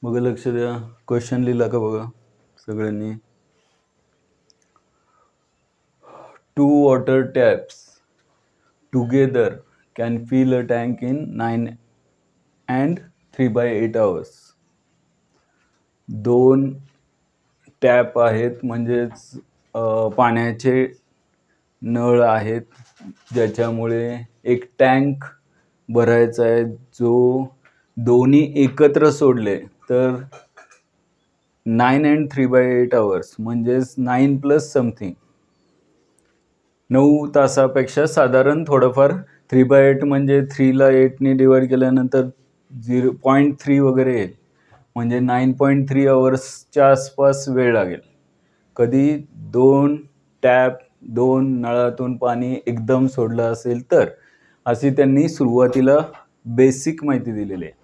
बघा, लक्ष द्या. क्वेश्चन लिहिला का बघा सगळ्यांनी. 2 water taps together can fill a tank in 9 and 3/8 hours. 2 tap आहेत म्हणजेच पाण्याचे नळ आहेत, ज्याच्यामुळे एक टँक भरायचा आहे, जो दोन्ही एकत्र सोडले तर 9 and 3/8 hours म्हणजेच 9 प्लस समथिंग 9 तासापेक्षा साधारण थोडंफार. 3/8 म्हणजे 3ला 8ने डिवाइड केल्यानंतर 0.3 वगैरे येईल, म्हणजे 9.3 आवर्सच्या आसपास वेळ लागेल. कधी 2 टॅप 2 नळातून पाणी एकदम सोडलं असेल तर. अशी त्यांनी सुरुवातीला बेसिक माहिती दिलेली आहे.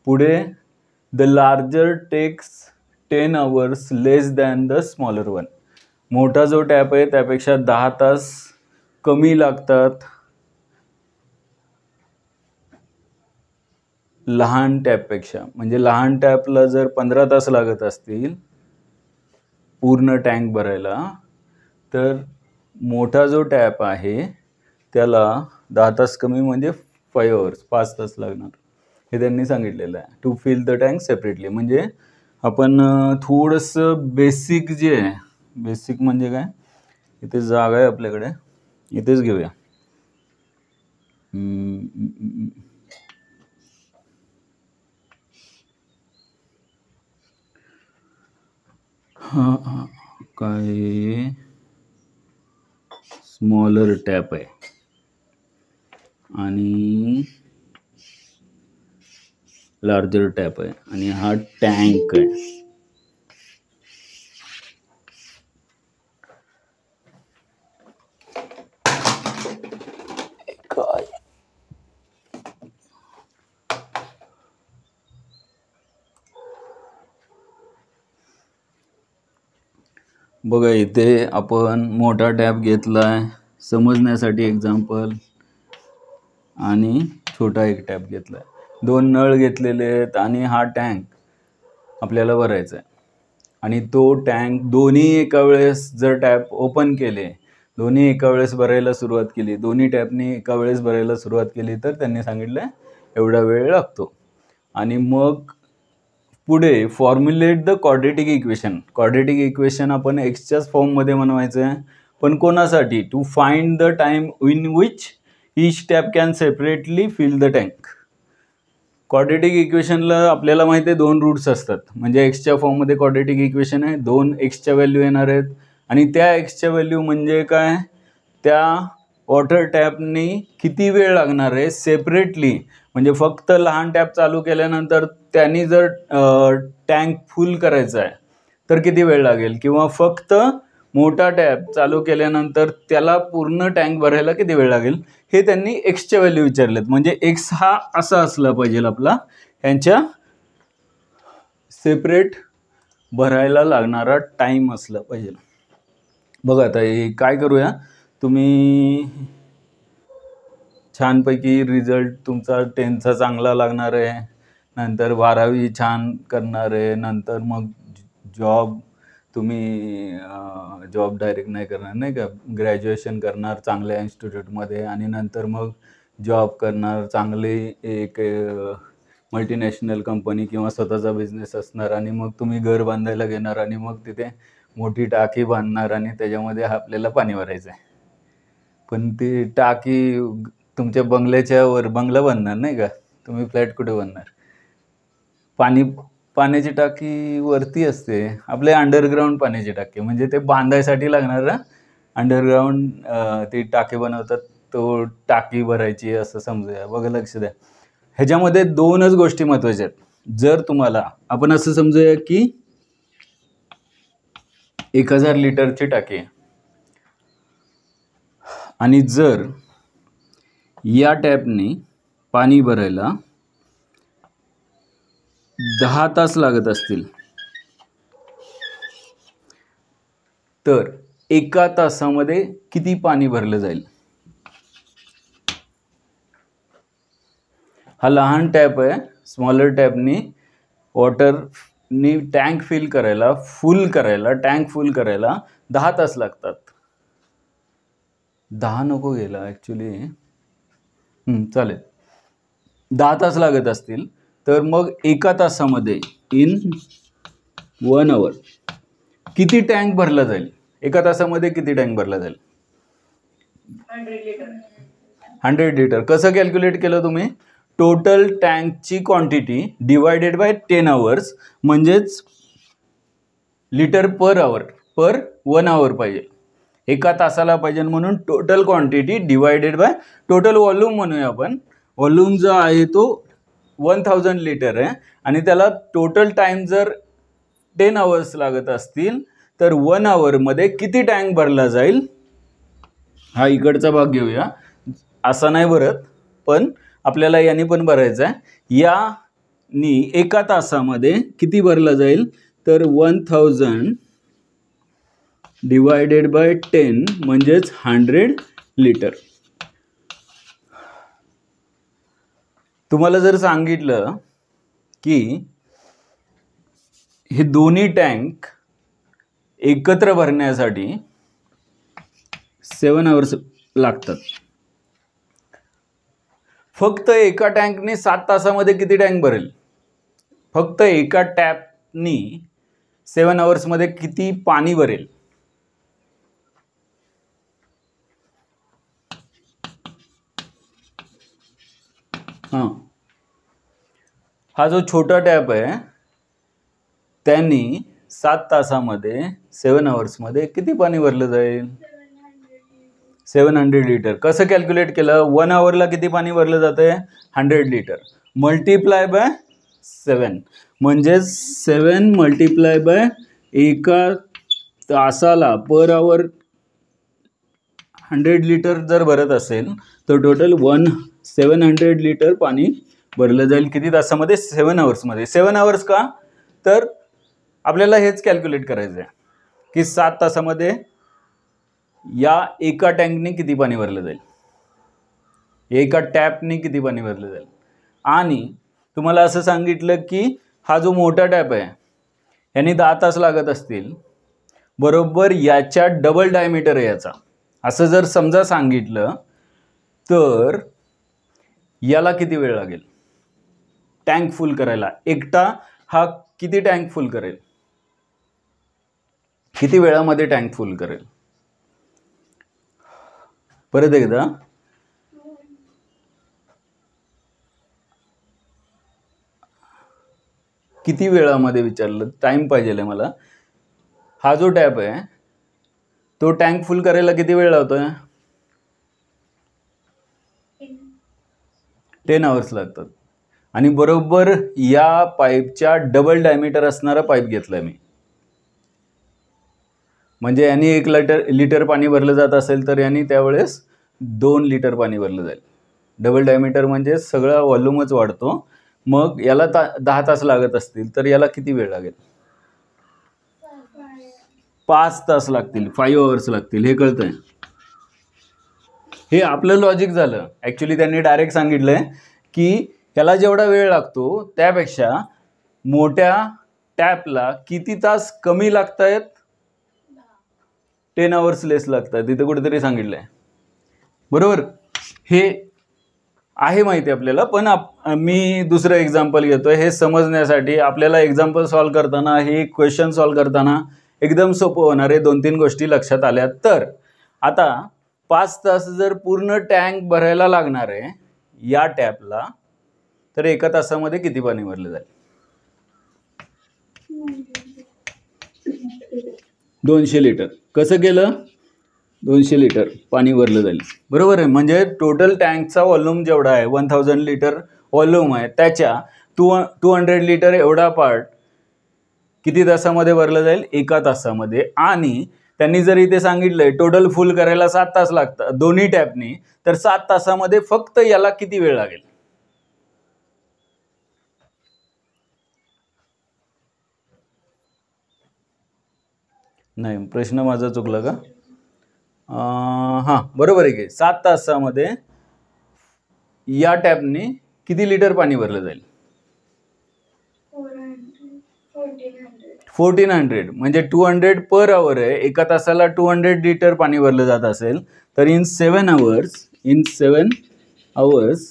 पुढे the larger takes 10 hours less than the smaller one. मोठा जो टॅप आहे त्यापेक्षा 10 तास कमी लागतात लहान टॅपपेक्षा. म्हणजे लहान टॅपला जर 15 तास लागत असतील पूर्ण टँक भरायला, तर मोठा जो टॅप आहे त्याला 10 तास कमी म्हणजे 5 hours 5 तास लागणार. हे त्यांनी सांगितलेलं आहे. To fill the tank separately. म्हणजे आपण थोडंसं बेसिक जे आहे, बेसिक म्हणजे काय, इथे जागा आहे आपल्याकडे, इथेच घेऊया. हां काय स्मॉलर टॅप आहे आणि लार्जर टॅप आहे आणि हा टँक आहे. काय बघा, इथे आपण मोठा टॅप घेतलाय समजण्यासाठी एक्झाम्पल, आणि छोटा एक टॅप घेतलाय. 2 नळ घेतलेले आहेत आणि हा टँक आपल्याला भरायचा आहे. आणि तो टँक दोन्ही एका वेळेस जर टॅप ओपन केले, दोन्ही एका वेळेस भरायला सुरुवात केली, दोन्ही टॅपनी एका वेळेस भरायला सुरुवात केली, तर त्यांनी सांगितलं एवढा वेळ लागतो. आणि मग पुढे formulate the quadratic equation. Quadratic equation आपण एक्सच्याच फॉर्ममध्ये बनवायचं आहे. पण कोणासाठी? To find the time in which each tap can separately fill the tank. Quadratic इक्वेशनला आपल्याला माहिती आहे 2 रूट्स असतात. म्हणजे एक्सच्या फॉर्ममध्ये क्वाड्रेटिक इक्वेशन आहे, 2 एक्सच्या व्हॅल्यू येणार आहेत, आणि त्या एक्सच्या व्हॅल्यू म्हणजे काय, त्या वॉटर टॅपनी किती वेळ लागणार आहे सेपरेटली. म्हणजे फक्त लहान टॅप चालू केल्यानंतर त्यांनी जर टँक फुल करायचा आहे तर किती वेळ लागेल, किंवा फक्त मोठा टॅप चालू केल्यानंतर त्याला पूर्ण टँक भरायला किती वेळ लागेल, हे त्यांनी एक्सच्या व्हॅल्यू विचारलेत. म्हणजे एक्स हा असा असला पाहिजे आपला, यांच्या सेपरेट भरायला लागणारा टाइम असला पाहिजे. बघा आता हे काय करूया, तुम्ही छानपैकी रिझल्ट तुमचा 10चा चांगला लागणार आहे, नंतर 12वी छान करणार आहे, नंतर मग जॉब तुम्ही जॉब डायरेक्ट नाही करणार, नाही का, ग्रॅज्युएशन करणार चांगल्या इन्स्टिट्यूटमध्ये, आणि नंतर मग जॉब करणार चांगली एक मल्टीनॅशनल कंपनी किंवा स्वतःचा बिझनेस असणार, आणि मग तुम्ही घर बांधायला घेणार आणि मग तिथे मोठी टाकी बांधणार आणि त्याच्यामध्ये आपल्याला पाणी भरायचं आहे. पण ती टाकी तुमच्या बंगल्याच्या वर बंगला बांधणार, नाही का, तुम्ही फ्लॅट कुठे बांधणार. पाण्याची टाकी वरती असते, आपले अंडरग्राऊंड पाण्याची टाकी, म्हणजे ते बांधायसाठी लागणार अंडरग्राऊंड ती टाकी बनवतात, तो टाकी भरायची असं समजूया. बघा, लक्ष द्या, ह्याच्यामध्ये 2च गोष्टी महत्त्वाच्या आहेत. जर तुम्हाला आपण असं समजूया की 1000 लिटरची टाकी आहे, आणि जर या टॅपने पाणी भरायला 10 तास लागत असतील, तर 1 तासामध्ये किती पाणी भरलं जाईल. हा लहान टॅप आहे, स्मॉलर टॅपनी वॉटरनी टँक फुल करायला 10 तास लागतात. 10 नको गेला ॲक्च्युली, चालेल, 10 तास लागत असतील तर मग 1 तासामध्ये इन 1 hour किती टँक भरला जाईल? 1 तासामध्ये किती टँक भरला जाईल? 100 लिटर. कसं कॅल्क्युलेट केलं तुम्ही? टोटल टँकची क्वांटिटी डिवायडेड बाय 10 hours, म्हणजेच litre per hour per 1 hour पाहिजे, 1 तासाला पाहिजे, म्हणून total quantity divided by total volume म्हणूया आपण. व्हॉल्यूम जो आहे तो 1000 लिटर आहे आणि त्याला टोटल टाइम जर 10 hours लागत असतील तर 1 hour मध्ये किती टँक भरला जाईल? हा इकडचा भाग घेऊया, असा नाही भरत, पण आपल्याला याने पण भरायचा आहे. यानी 1 तासामध्ये किती भरला जाईल? तर 1000 डिवायडेड बाय 10 म्हणजेच 100 लिटर. तुम्हाला जर सांगितलं की हे दोन्ही टँक एकत्र भरण्यासाठी 7 hours लागतात, फक्त एका टँकने 7 तासामध्ये किती टँक भरेल? फक्त एका टॅपनी 7 hours मध्ये किती पाणी भरेल? हा जो छोटा टॅप आहे त्यांनी 7 तासामध्ये 7 hours मध्ये किती पाणी भरलं जाईल? 700 लिटर. कसं कॅल्क्युलेट केलं? 1 hour ला किती पाणी भरलं जाते? 100 लिटर मल्टिप्लाय बाय 7, म्हणजेच 7 मल्टिप्लाय बाय 1 तासाला पर आवर 100 लिटर जर भरत असेल तर टोटल 700 लिटर पाणी भरलं जाईल. किती तासामध्ये? 7 hours मध्ये. 7 hours का? तर आपल्याला हेच कॅल्क्युलेट करायचं आहे की 7 तासामध्ये या एका टँकने किती पाणी भरलं जाईल, एका टॅपने किती पाणी भरलं जाईल. आणि तुम्हाला असं सांगितलं की हा जो मोठा टॅप आहे याने 10 तास लागत असतील, बरोबर याच्या डबल डायमीटर आहे याचा, असं जर समजा सांगितलं तर याला किती वेळ लागेल टँक फुल करायला? एकटा हा किती टँक फुल करेल? किती वेळामध्ये टँक फुल करेल? परत एकदा, किती वेळामध्ये विचारलं, टाइम पाहिजे मला. हा जो टॅप आहे तो टँक फुल करायला किती वेळ लावतोय? 10 hours लागतात. आणि बरोबर या पाईपच्या डबल डायमीटर असणारा पाईप घेतलाय मी, म्हणजे यांनी 1 लिटर पाणी भरलं जात असेल तर यांनी त्यावेळेस 2 लिटर पाणी भरलं जाईल. डबल डायमीटर म्हणजे सगळा व्हॉल्यूमच वाढतो. मग याला 10 तास लागत असतील तर याला किती वेळ लागेल? 5 तास लागतील, 5 hours लागतील. हे कळतंय? हे आपलं लॉजिक झालं. ॲक्च्युली त्यांनी डायरेक्ट सांगितलंय की याला जेवढा वेळ लागतो त्यापेक्षा मोठ्या टॅपला किती तास कमी लागतायत? 10 hours लेस लागतात. तिथे कुठेतरी सांगितलंय, बरोबर? हे आहे माहिती आपल्याला, पण मी दुसरं एक्झाम्पल घेतोय हे समजण्यासाठी. आपल्याला एक्झाम्पल सॉल्व्ह करताना, हे क्वेश्चन सॉल्व्ह करताना एकदम सोपं होणार आहे. 2-3 गोष्टी लक्षात आल्या तर. आता 5 तास जर पूर्ण टँक भरायला लागणार आहे या टॅपला, तर 1 तासामध्ये किती पाणी भरलं जाईल? 200 लिटर. कसं केलं? 200 लिटर पाणी भरलं जाईल, बरोबर आहे. म्हणजे टोटल टँकचा व्हॉल्यूम जेवढा आहे 1000 लिटर व्हॉल्यूम आहे त्याच्या 200 लिटर एवढा पार्ट किती तासामध्ये भरलं जाईल? 1 तासामध्ये. आणि त्यांनी जर इथे सांगितलंय टोटल फुल करायला 7 तास लागतात दोन्ही टॅपनी, तर 7 तासामध्ये फक्त याला किती वेळ लागेल? नाही, प्रश्न माझा चुकला का? हां, बरोबर आहे की 7 तासामध्ये या टॅपने किती लिटर पाणी भरलं जाईल? 1400 म्हणजे 200 पर आवर आहे. एका तासाला 200 लिटर पाणी भरलं जात असेल तर इन 7 आवर्स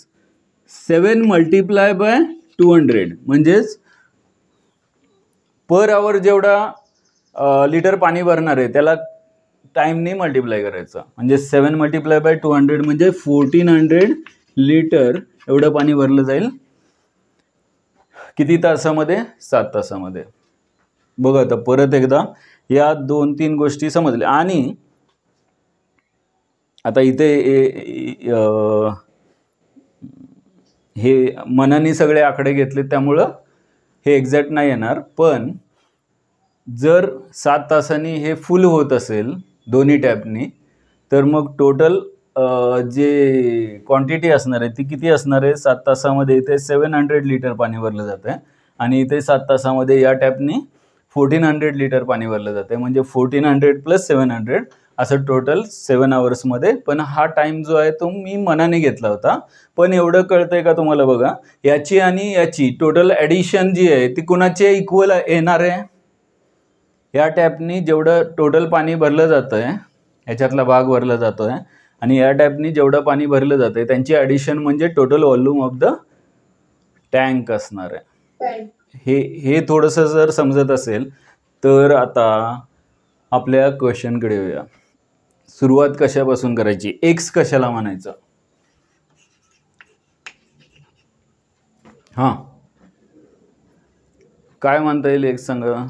7 मल्टिप्लाय बाय 200 म्हणजेच पर आवर जेवढा लिटर पाणी भरणार आहे त्याला टाइमनी मल्टिप्लाय करायचं. म्हणजे 7 मल्टिप्लाय बाय 200 म्हणजे 1400 लिटर एवढं पाणी भरलं जाईल. किती तासामध्ये? 7 तासामध्ये. बघा आता परत एकदा या 2-3 गोष्टी समजल्या. आणि आता इथे हे मनाने सगळे आकडे घेतले त्यामुळं हे एक्झॅक्ट नाही येणार. पण जर 7 तासांनी हे फुल होत असेल दोन्ही टॅपनी तर मग टोटल जे क्वांटिटी असणार आहे ती किती असणार आहे? 7 तासामध्ये इथे 700 लिटर पाणी भरलं जातं आहे आणि इथे 7 तासामध्ये या टॅपनी 1400 लिटर पाणी भरलं जातं आहे. म्हणजे 1400 प्लस 700 असं टोटल 7 आवर्समध्ये. पण हा टाइम जो आहे तो मी मनाने घेतला होता. पण एवढं कळतंय का तुम्हाला? बघा, याची आणि याची टोटल ॲडिशन जी आहे ती कुणाचे इक्वल येणार आहे? या टॅपनी जेवढं टोटल पाणी भरलं जातं आहे ह्याच्यातला भाग भरला जातो आहे आणि या टॅपनी जेवढं पाणी भरलं जातं आहे त्यांची ॲडिशन म्हणजे total volume of the tank असणार आहे. हे थोडंसं जर समजत असेल तर आता आपल्या क्वेश्चनकडे येऊया. सुरुवात कशापासून करायची? एक्स कशाला म्हणायचं? हां, काय म्हणता येईल एक्स सांगा?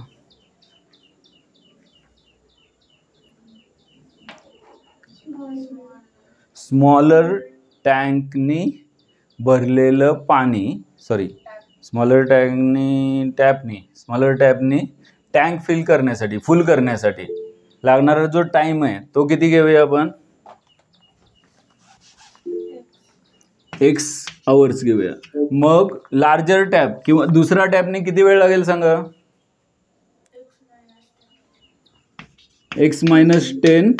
स्मॉलर टँकनी भरलेलं पाणी, स्मॉलर टॅपनी टँक फुल करण्यासाठी लागणारा जो टाइम आहे तो किती घेऊया आपण? एक्स आवर्स घेऊया. मग लार्जर टॅप किंवा दुसरा टॅपने किती वेळ लागेल सांगा? x-10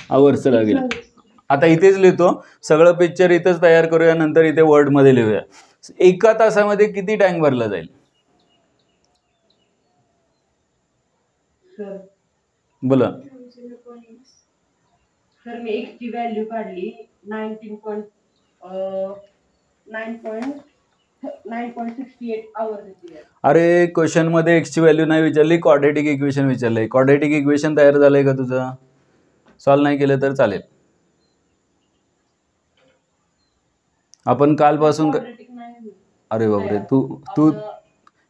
आवर्स लागेल. आता इथेच लिहितो, सगळं पिक्चर इथंच तयार करूया, नंतर इथे वर्डमध्ये लिहूया. एका तासामध्ये किती टँक भरला जाईल? बोला सर. मी एक्स ची व्हॅल्यू काढली 9.68 आवर्स. अरे क्वेश्चन मध्ये एक्स ची व्हॅल्यू नाही विचारली, क्वाड्रॅटिक इक्वेशन विचारलंय. क्वाड्रॅटिक इक्वेशन तयार झालंय का तुझं? सॉल्व नाही केलं तर चालेल. आपण कालपासून अरे बापरे, तू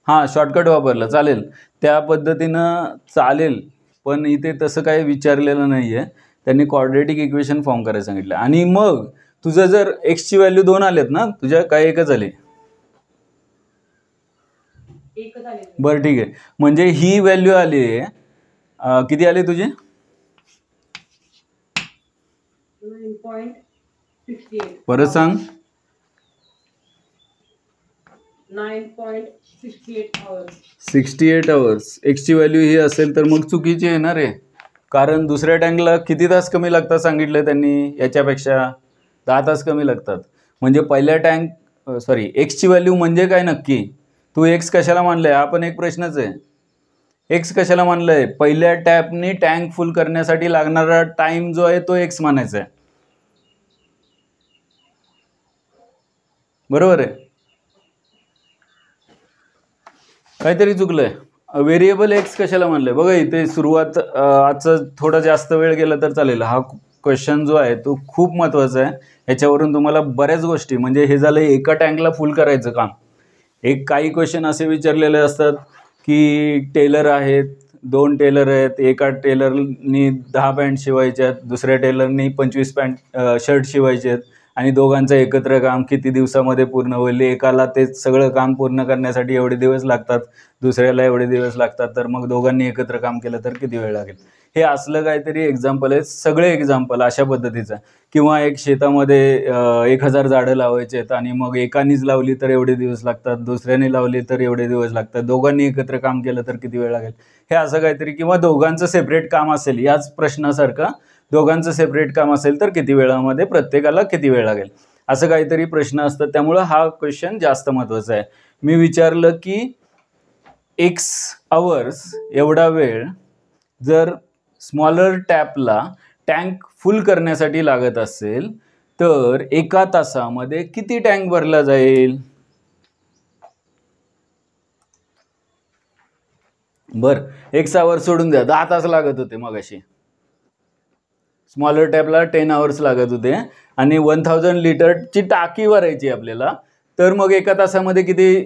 हां शॉर्टकट वापरला, चालेल त्या पद्धतीनं चालेल. पण इथे तसं काही विचारलेलं नाही आहे. त्यांनी क्वाड्रॅटिक इक्वेशन फॉर्म करायला सांगितलं. आणि मग तुझं जर एक्सची व्हॅल्यू 2 आलेत ना, तुझ्या काय एकच आले? बरं ठीक आहे. म्हणजे ही व्हॅल्यू आली आहे, किती आली तुझी? 9.68. परत सांग. 68 आवर्स. एक्सची व्हॅल्यू ही असेल तर मग चुकीची येणार आहे. कारण दुसऱ्या टँकला किती तास कमी लागतात सांगितलं त्यांनी, याच्यापेक्षा 10 तास कमी लागतात. म्हणजे पहिल्या एक्सची व्हॅल्यू म्हणजे काय नक्की? तू एक्स कशाला मानलंय? हा पण एक प्रश्नच आहे. एक्स कशाला मानलंय? पहिल्या टॅपनी टँक फुल करण्यासाठी लागणारा टाइम जो आहे तो एक्स मानायचा आहे. बरोबर आहे? काहीतरी चुकलंय. व्हेरिएबल एक्स कशाला मानलंय? बघा इथे सुरुवात, आजचं थोडं जास्त वेळ गेला तर चालेल. हा क्वेश्चन जो आहे तो खूप महत्त्वाचा आहे. ह्याच्यावरून तुम्हाला बऱ्याच गोष्टी, म्हणजे हे झालं एका टँकला फुल करायचं काम. काही क्वेश्चन असे विचारलेले असतात की टेलर आहेत, 2 टेलर आहेत, एका टेलरनी 10 पॅन्ट शिवायच्यात, दुसऱ्या टेलरनी 25 शर्ट शिवायचे आहेत आणि दोघांचं एकत्र काम किती दिवसामध्ये पूर्ण होईल? एकाला ते सगळं काम पूर्ण करण्यासाठी एवढे दिवस लागतात, दुसऱ्याला एवढे दिवस लागतात, तर मग दोघांनी एकत्र काम केलं तर किती वेळ लागेल? हे असलं काहीतरी एक्झाम्पल आहे. सगळे एक्झाम्पल अशा पद्धतीचं. किंवा एक शेतामध्ये 1000 झाडं लावायचे आहेत आणि मग एकानीच लावली तर एवढे दिवस लागतात, दुसऱ्याने लावली तर एवढे दिवस लागतात, दोघांनी एकत्र काम केलं तर किती वेळ लागेल? हे असं काहीतरी. किंवा दोघांचं सेपरेट काम असेल, याच प्रश्नासारखं दोघांचं सेपरेट काम असेल तर किती वेळामध्ये प्रत्येकाला किती वेळ लागेल, असं काहीतरी प्रश्न असतात. त्यामुळं हा क्वेश्चन जास्त महत्त्वाचा आहे. मी विचारलं की एक्स आवर्स एवढा वेळ जर स्मॉलर टॅपला टँक फुल करण्यासाठी लागत असेल तर एका तासामध्ये किती टँक भरला जाईल? बर, एक्स आवर्स सोडून द्या, 10 तास लागत होते मगाशी. स्मॉलर टॅपला 10 आवर्स लागत होते आणि 1000 लिटरची टाकी भरायची आपल्याला, तर मग एका तासामध्ये किती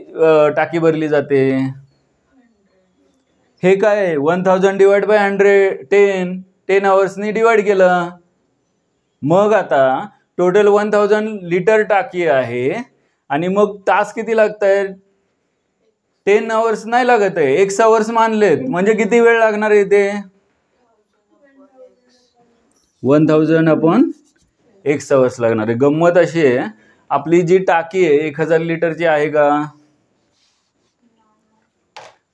टाकी भरली जाते? हे काय 1000 डिवाइड बाय 100, 10 आवर्सनी डिवाइड केलं. मग आता टोटल 1000 लिटर टाकी आहे आणि मग तास किती लागत आहेत? 10 आवर्स नाही लागत आहे, एक्स आवर्स मानलेत, म्हणजे किती वेळ लागणार आहे ते? 1000 अपॉन एक्स आवर्स लागणार आहे. गंमत अशी आहे, आपली जी टाकी आहे 1000 लिटरची आहे का?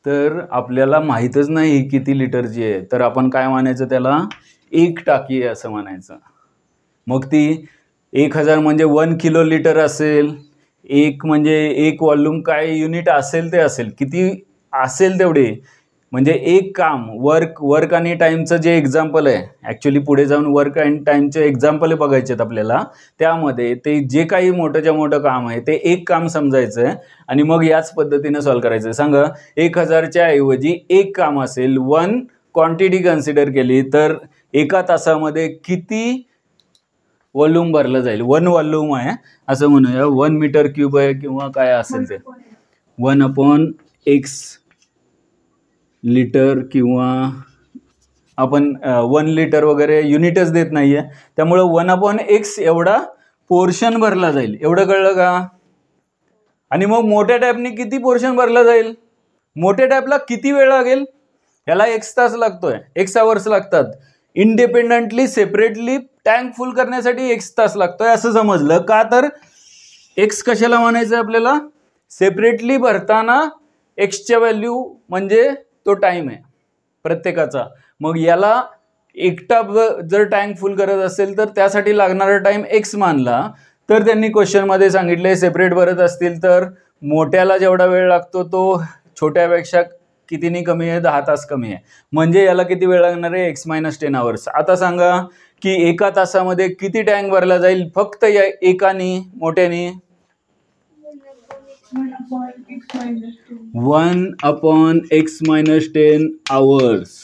तर आपल्याला माहीतच नाही किती लिटरची आहे, तर आपण काय म्हणायचं त्याला? एक टाकी आहे असं म्हणायचं. मग ती 1000 म्हणजे 1 किलो लिटर असेल, एक म्हणजे एक वॉल्यूम काय युनिट असेल ते असेल, किती असेल तेवढे, म्हणजे एक काम वर्क आणि टाइमचं जे एक्झाम्पल आहे, ॲक्च्युली पुढे जाऊन वर्क अँड टाइमचे एक्झाम्पल बघायचे आहेत आपल्याला, त्यामध्ये ते जे काही मोठंच्या मोठं काम आहे ते एक काम समजायचं आहे आणि मग याच पद्धतीने सॉल्व्ह करायचं आहे. सांगा 1000च्या ऐवजी एक काम असेल, 1 क्वांटिटी कन्सिडर केली तर एका तासामध्ये किती वॉल्यूम भरलं जाईल? 1 वॉल्यूम आहे असं म्हणूया, 1 मीटर क्यूब आहे किंवा काय असेल ते, 1 अपॉन एक्स लिटर, किंवा आपण 1 लिटर वगैरे युनिटच देत नाहीये, त्यामुळे 1 अपॉन एक्स एवढा पोर्शन भरला जाईल. एवढं कळलं का? आणि मग मोठ्या टॅपने किती पोर्शन भरला जाईल? मोठ्या टॅपला किती वेळ लागेल? याला एक्स तास लागतोय, एक्स आवर्स लागतात. इंडिपेंडेंटली सेपरेटली टँक फुल करण्यासाठी एक्स तास लागतोय असं समजलं का? तर एक्स कशाला म्हणायचं आपल्याला? सेपरेटली भरताना एक्सच्या व्हॅल्यू म्हणजे तो टाइम आहे प्रत्येकाचा. मग याला एकटा जर टँक फुल करत असेल तर त्यासाठी लागणारा टाइम एक्स मानला, तर त्यांनी क्वेश्चनमध्ये सांगितले सेपरेट भरत असतील तर मोठ्याला जेवढा वेळ लागतो तो छोट्यापेक्षा कितीनी कमी आहे? 10 तास कमी आहे. म्हणजे याला किती वेळ लागणार आहे? X minus 10 hours. आता सांगा की एका तासामध्ये किती टँक भरला जाईल फक्त या एकानी मोठ्यानी? 1 अपॉन एक्स मायनस 10 आवर्स.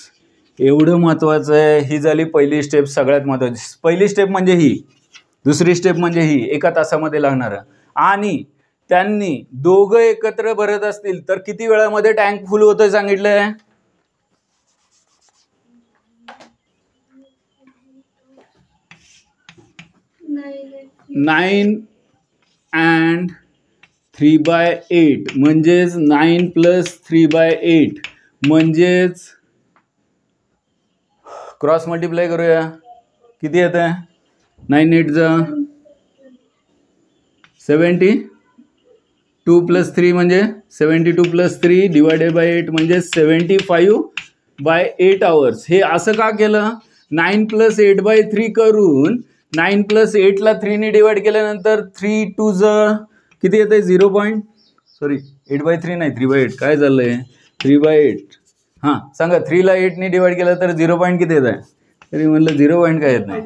एवढं महत्वाचं आहे. ही झाली पहिली स्टेप, सगळ्यात महत्वाची. पहिली स्टेप म्हणजे ही, दुसरी स्टेप म्हणजे ही, एका तासामध्ये लागणार. आणि त्यांनी दोघं एकत्र भरत असतील तर किती वेळामध्ये टँक फुल होतोय सांगितलंय? 9 and 3/8 म्हणजेच 9 + 3/8 म्हणजेच क्रॉस मल्टिप्लाय करूया, किती येत आहे? 9 8 जा 72 + 3 म्हणजे 72 + 3 डिवायडेड बाय 8 म्हणजे 75/8 आवर्स. हे असं का केलं? 9 + 8/3 करून 9 + 8 ला 3 ने डिवाइड केल्यानंतर 3 2 जा किती येत आहे? 8/3 नाही 3/8. काय झालंय? 3/8. हां सांगा, 3 ला 8 ने डिवाइड केलं तर 0. किती येत आहे? तरी म्हणलं 0. काय येत नाही?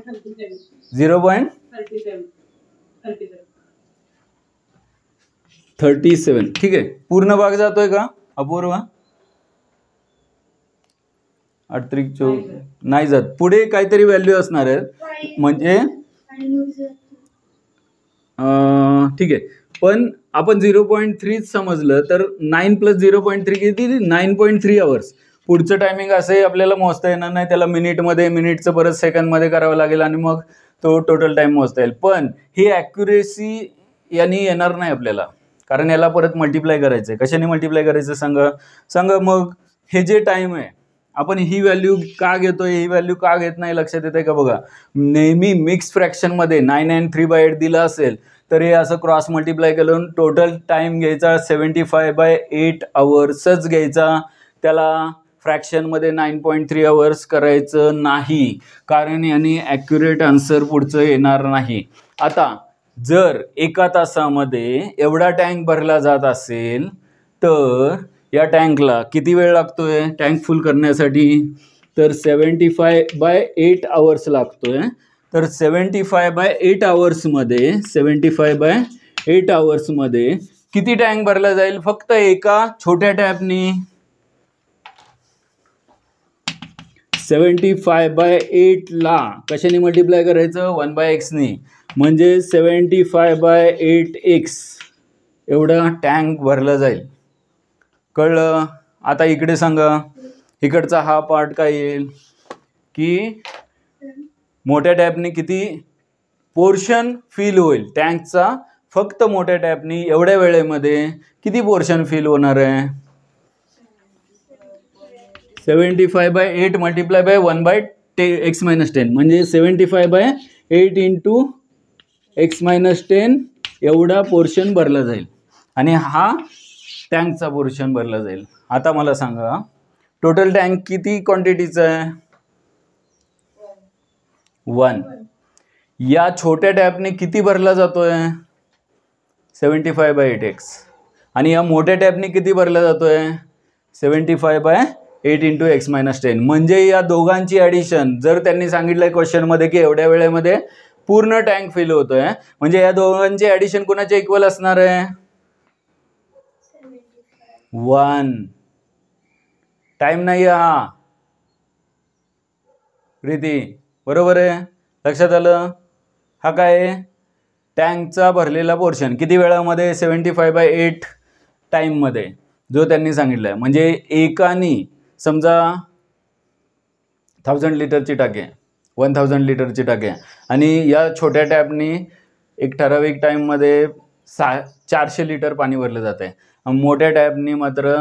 0.37. ठीक आहे. पूर्ण भाग जातोय का अपूर्व? 8 3 14 नाही जात. पुढे काहीतरी व्हॅल्यू असणार आहे म्हणजे ठीक आहे. पण आपण 0.3 समजलं तर 9 + 0.3 किती? 9.3 आवर्स. पुढचं टायमिंग असंही आपल्याला मोजता येणार नाही, त्याला मिनिटचं परत सेकंडमध्ये करावं लागेल आणि मग तो टोटल टाइम मोजता येईल. पण ही ॲक्युरेसी यांनी येणार नाही आपल्याला, कारण याला परत मल्टिप्लाय करायचं आहे. कशाने मल्टिप्लाय करायचं सांगा. मग हे जे टाइम आहे आपण ही व्हॅल्यू का घेतोय, ही व्हॅल्यू का घेत नाही लक्षात येते का? बघा, नेहमी मिक्स फ्रॅक्शनमध्ये 9 and 3/8 दिलं असेल तर हे असं क्रॉस मल्टिप्लाय करून टोटल टाइम घ्यायचा 75/8 आवर्सच घ्यायचा. त्याला फ्रॅक्शनमध्ये 9.3 आवर्स करायचं नाही, कारण याने ॲक्युरेट आन्सर पुढचं येणार नाही. आता जर एका तासामध्ये एवढा टँक भरला जात असेल तर या टँकला किती वेळ लागतोय टँक फुल करण्यासाठी, तर 75/8 आवर्स लागतोय. तर 75/8 आवर्समध्ये 75/8 आवर्समध्ये किती टँक भरला जाईल फक्त एका छोट्या टॅपनी. 75/8 ला कशाने मल्टिप्लाय करायचं 1/x नी, म्हणजे 75/8x एवढा टँक भरला जाईल. कळलं. आता इकडे सांगा, इकडचा हा पार्ट काय येईल की मोठ्या टॅपनी किती पोर्शन फिल होईल टँकचा, फक्त मोठ्या टॅपनी एवढ्या वेळेमध्ये किती पोर्शन फिल होणार आहे. 75/8 मल्टिप्लाय बाय 1/x-10 म्हणजे 75/8 इंटू x-10 एवढा पोर्शन भरला जाईल आणि हा टँकचा पोर्शन भरला जाईल. आता मला सांगा टोटल टँक किती क्वांटिटीचा आहे 1. या छोट्या टॅपने किती भरला जातोय 75/8x आणि या मोठ्या टॅपने किती भरला जातोय 75/8 इंटू x-10. म्हणजे या दोघांची ॲडिशन जर त्यांनी सांगितलंय क्वेश्चन मध्ये की एवढ्या वेळेमध्ये पूर्ण टँक फिल होतोय, म्हणजे या दोघांची ॲडिशन कोणाच्या इक्वल असणार आहे 1. टाइम नाही हा प्रीती, बरोबर आहे. लक्षात आलं. हा काय टँकचा भरलेला पोर्शन किती वेळामध्ये 75/8 टाइममध्ये जो त्यांनी सांगितलाय. म्हणजे एकानी समजा 1000 लिटरची टाकी आहे, 1000 लिटरची टाकी आहे आणि या छोट्या टॅपनी एक ठराविक टाइममध्ये 400 लिटर पाणी भरलं जात आहे. मोठ्या टॅपनी मात्र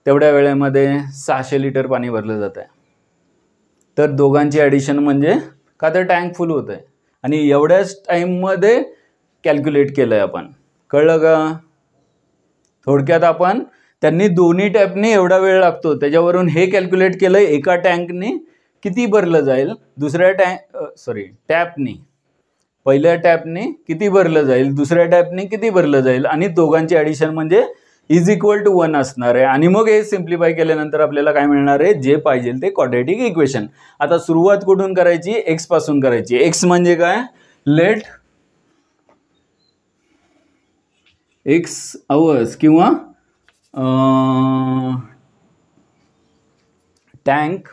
तेवढ्या वेळेमध्ये 600 लिटर पाणी भरलं जात आहे. तर दोघांची ॲडिशन म्हणजे का तर टँक फुल होत आहे आणि एवढ्याच टाईममध्ये कॅल्क्युलेट केलं आहे आपण. कळलं का. थोडक्यात आपण त्यांनी दोन्ही टॅपनी एवढा वेळ लागतो त्याच्यावरून हे कॅल्क्युलेट केलं एका टँकनी किती भरलं जाईल, दुसऱ्या टॅपनी पहिल्या टॅपनी किती भरलं जाईल, दुसऱ्या टॅपनी किती भरलं जाईल आणि दोघांची ॲडिशन म्हणजे इज इक्वल टू 1 असणार आहे. आणि मग हे सिम्प्लिफाय केल्यानंतर आपल्याला काय मिळणार आहे जे पाहिजे ते क्वाड्रॅटिक इक्वेशन. आता सुरुवात कुठून करायची एक्स पासून करायची. एक्स म्हणजे काय लेट एक्स आवर्स किंवा tank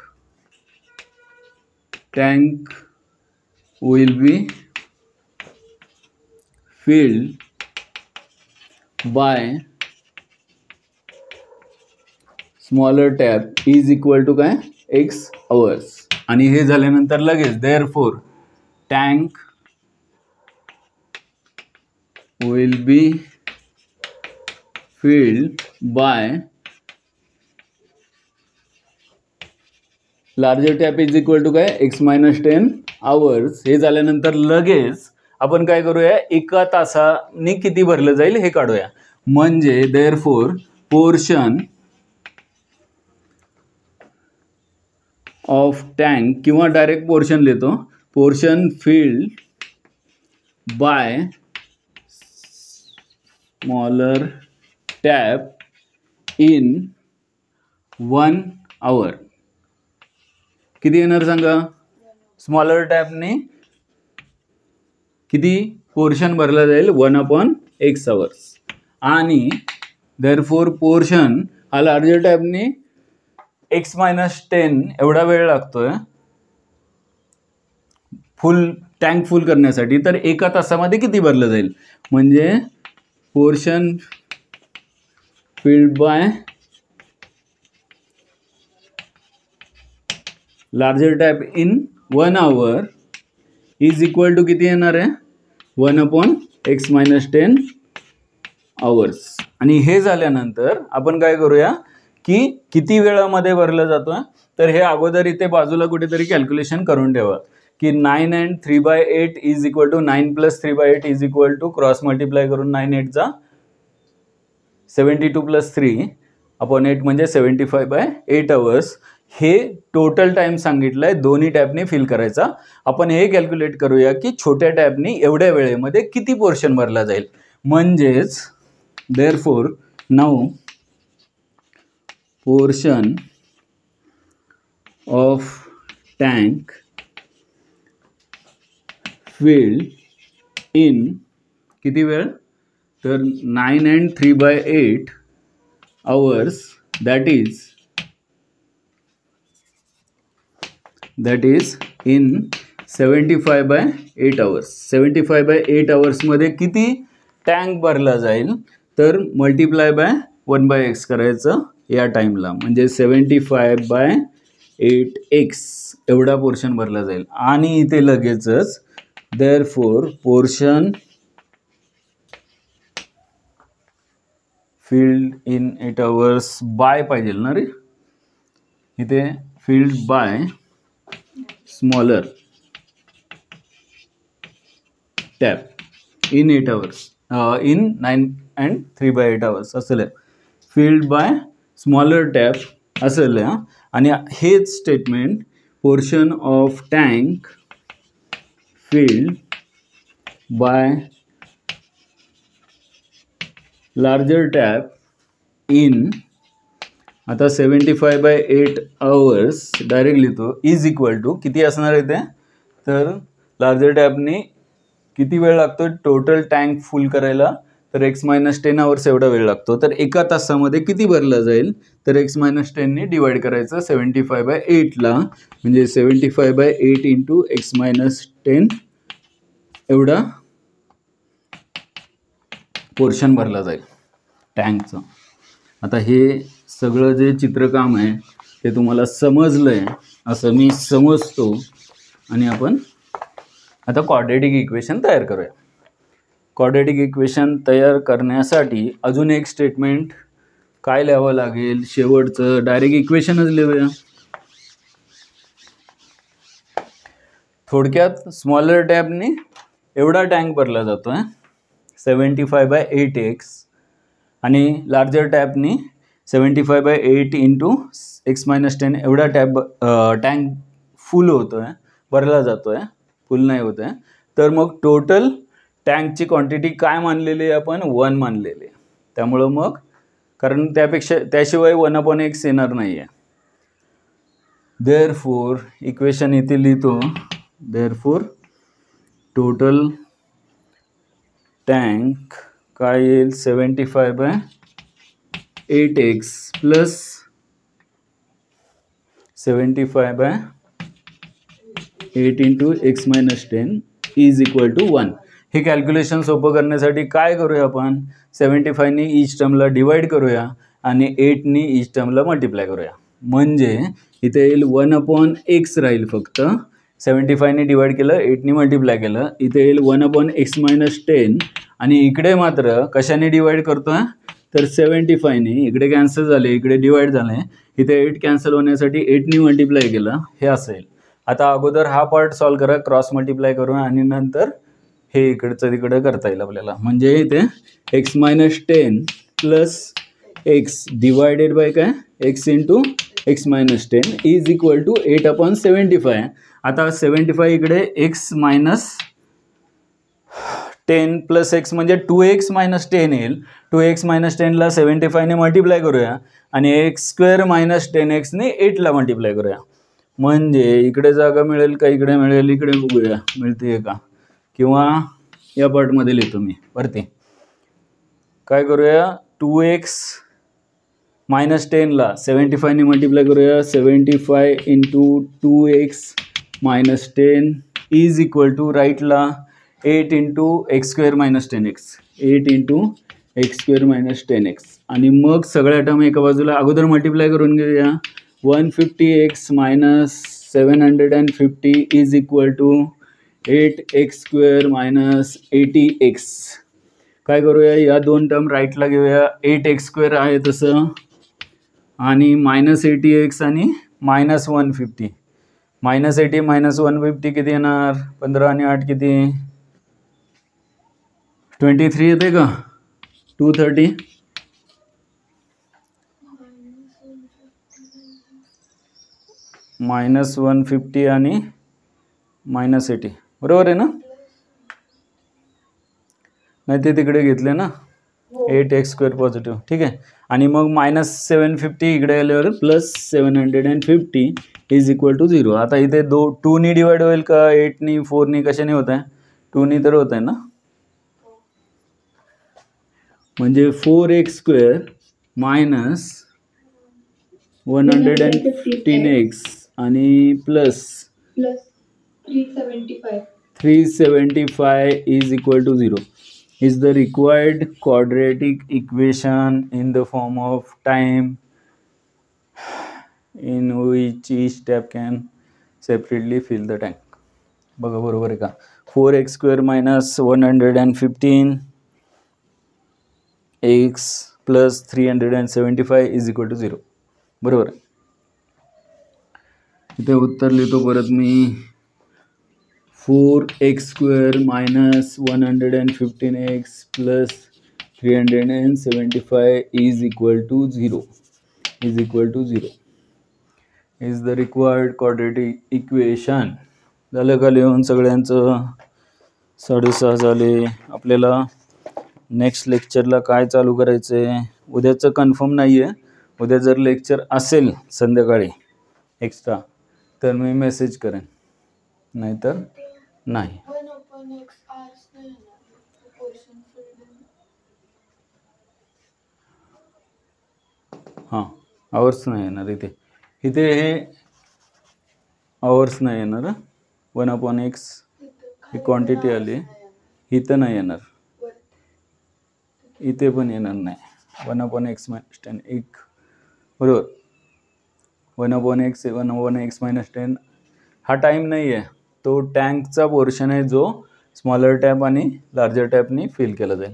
will be filled by smaller tap is equal to काय x hours. आणि हे झाल्यानंतर लगेच therefore tank will be filled by larger tap is equal to काय x-10 hours. हे झाल्यानंतर लगेच आपण काय करूया एका तासाने किती भरलं जाईल हे काढूया. म्हणजे therefore पोर्शन ऑफ टँक किंवा डायरेक्ट पोर्शन लिहितो portion filled bye smaller tap in 1 hour. किती येणार सांगा. स्मॉलर टॅपने किती पोर्शन भरला जाईल 1/x hours. आणि therefore पोर्शन हा लार्जर टॅपने x-10 एवढा वेळ लागतोय फुल टँक फुल करण्यासाठी. तर एका तासामध्ये किती भरलं जाईल म्हणजे portion filled by larger tap in 1 hour is equal to किती येणार आहे 1/x-10 hours. आणि हे झाल्यानंतर आपण काय करूया की किती वेळामध्ये भरलं जातोय तर हे अगोदर इथे बाजूला कुठेतरी कॅल्क्युलेशन करून ठेवा की 9 and 3/8 is equal to 9 + 3/8 is equal to cross multiply करून 9 8 जा 72 + 3/8 म्हणजे 75/8 hours. हे टोटल टाइम सांगितलंय दोन्ही टॅपने फिल करायचा. आपण हे कॅल्क्युलेट करूया की छोट्या टॅपने एवढ्या वेळेमध्ये किती पोर्शन भरला जाईल. म्हणजेच therefore now portion of tank filled in किती वेळ, तर 9 and 3/8 hours, that is in 75/8 hours. 75/8 hours मध्ये किती टँक भरला जाईल, तर मल्टिप्लाय बाय 1/x करायचं या टाईमला, म्हणजे 75/8x एवढा पोर्शन भरला जाईल. आणि इथे लगेचच therefore portion filled in 8 hours by पाहिजे ना रे, इथे filled by smaller tap in 8 hours in 9 and 3/8 hours असेल. फील्ड बाय स्मॉलर टॅप असेल. आणि हेच statement portion of tank filled by larger tap in, आता 75/8 hours डायरेक्ट लिहितो, इज इक्वल टू किती असणार आहे ते, तर लार्जर टॅपने किती वेळ लागतो टोटल टँक फुल करायला, तर x-10 hours एवढा वेळ लागतो. तर एका तासामध्ये किती भरला जाईल, तर x-10 ने डिवाइड करायचं 75/8 ला, म्हणजे 75/8 इंटू x-10 एवढा पोर्शन भरला जाईल टँकचं. आता हे सगळं जे चित्रकाम आहे ते तुम्हाला समजलंय असं मी समजतो. आणि आपण आता क्वाड्रॅटिक इक्वेशन तयार करूया. क्वाड्रॅटिक इक्वेशन तयार करण्यासाठी अजून एक स्टेटमेंट काय लिहावं लागेल, शेवटचं डायरेक्ट इक्वेशनच लिहूया. थोडक्यात स्मॉलर टॅपने एवढा टँक भरला जातोय 75/8x, आणि लार्जर टॅपनी 75/8 इंटू x-10 एवढा टँक फुल होतोय, भरला जातोय, फुल नाही होत आहे. तर मग टोटल टँकची क्वांटिटी काय मानलेली आहे आपण, 1 मानलेली आहे. त्यामुळं मग कारण त्याशिवाय 1/x येणार नाही आहे. देअरफॉर इक्वेशन इथे लिहितो, देअरफॉर टोटल टँक काय येईल 75/8x plus 75/8 into x-10 is equal to 1. हे कॅल्क्युलेशन सोपं करण्यासाठी काय करूया आपण, 75ने ईच टर्मला डिवाइड करूया आणि 8ने ईच टर्मला मल्टिप्लाय करूया. म्हणजे इथे येईल 1/x राहील फक्त, 75ने डिवाइड केलं, 8ने मल्टिप्लाय केलं, इथे येईल 1/x-10. आणि इकडे मात्र कशाने डिवाइड करतोय, तर 75ने, इकडे कॅन्सल झाले, इकडे डिवाइड झाले, इथे 8 कॅन्सल होण्यासाठी 8ने मल्टिप्लाय केलं, हे असेल. आता अगोदर हा पार्ट सॉल्व करा क्रॉस मल्टिप्लाय करून, आणि नंतर हे इकडचं तिकडं करता येईल आपल्याला. म्हणजे इथे x-10 plus x divided by काय, x into x-10 is equal to 8/75. आता 75 इकडे x-10 प्लस x म्हणजे 2x-10 येईल. 2x-10 ला 75ने मल्टिप्लाय करूया आणि x² - 10x ने 8ला मल्टिप्लाय करूया. म्हणजे इकडे जागा मिळेल का, इकडे मिळेल, इकडे बघूया मिळते का, किंवा या पार्टमध्ये लिहितो मी वरती. काय करूया, 2x-10 ला 75ने मल्टिप्लाय करूया, 75 into 2x-10 is equal to राईटला 8 into x² - 10x, 8 into x² - 10x. आणि मग सगळ्या टर्म एका बाजूला अगोदर मल्टिप्लाय करून घेऊया. 150x - 750 is equal to 8x² - 80x. काय करूया, या दोन टर्म राईटला घेऊया, 8x² आहे तसं, आणि -80x आणि -150. -80 - 150 किती येणार, 15 आणि 8 किती, 23 येते का, 230. -150 आणि -80 बरोबर आहे ना, नाही ते तिकडे घेतले ना, 8x² पॉझिटिव्ह, ठीक आहे. आणि मग -750 इकडे आल्यावर +750 इज इक्वल टू 0. आता इथे 2नी डिवाइड होईल का 8नी 4नी कशाने होत आहे? 2नी तर होत आहे ना. म्हणजे 4x² मायनस 115x आणि plus 375 is equal to 0 is the required quadratic equation in the form of time in which each step can separately fill the tank. बघा बरोबर आहे का? 4x² minus 115x plus 375 is equal to 0. बरोबर आहे. इथे उत्तर लिहितो परत मी. 4x² minus 115x plus 375 is equal to 0 is the required quadratic equation. झालं का लिहून सगळ्यांचं? 6:30 झाले. आपल्याला नेक्स्ट लेक्चरला काय चालू करायचं आहे उद्याचं कन्फर्म नाही आहे. उद्या जर लेक्चर असेल संध्याकाळी एक्स्ट्रा तर मी मेसेज करेन, नाहीतर नाही. हां, आवर्स नाही येणार इथे. इथे हे आवर्स नाही येणार. 1/x ही क्वांटिटी आली, इथं नाही येणार, इथे पण येणार नाही. 1/x - 10 एक बरोबर. 1/x 1/x - 10 हा टाईम नाही आहे, तो टँकचा पोर्शन आहे जो स्मॉलर टॅप आणि लार्जर टॅपनी फिल केला जाईल.